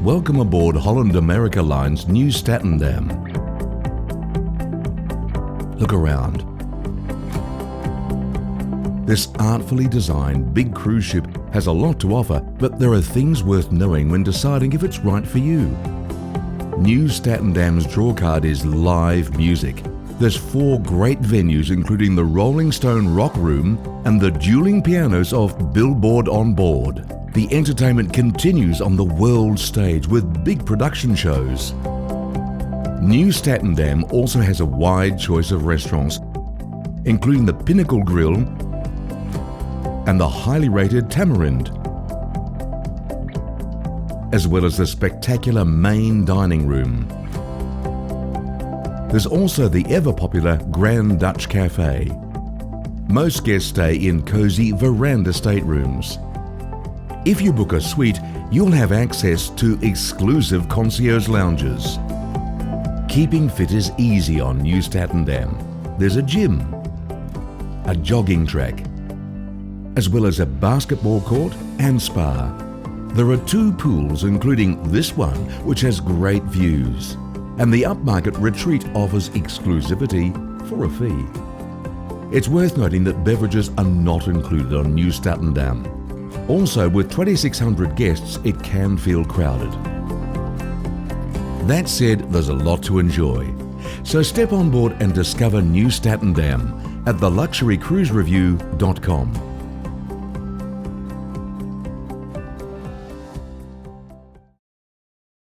Welcome aboard Holland America Line's Nieuw Statendam. Look around. This artfully designed big cruise ship has a lot to offer, but there are things worth knowing when deciding if it's right for you. Nieuw Statendam's drawcard is live music. There's 4 great venues, including the Rolling Stone Rock Room and the dueling pianos of Billboard on Board. The entertainment continues on the world stage with big production shows. Nieuw Statendam also has a wide choice of restaurants, including the Pinnacle Grill and the highly rated Tamarind, as well as the spectacular main dining room. There's also the ever-popular Grand Dutch Cafe. Most guests stay in cozy verandah staterooms. If you book a suite, you'll have access to exclusive concierge lounges. Keeping fit is easy on Nieuw Statendam. There's a gym, a jogging track, as well as a basketball court and spa. There are 2 pools, including this one, which has great views. And the upmarket retreat offers exclusivity for a fee. It's worth noting that beverages are not included on Nieuw Statendam. Also, with 2,600 guests, it can feel crowded. That said, there's a lot to enjoy. So step on board and discover Nieuw Statendam at theluxurycruisereview.com.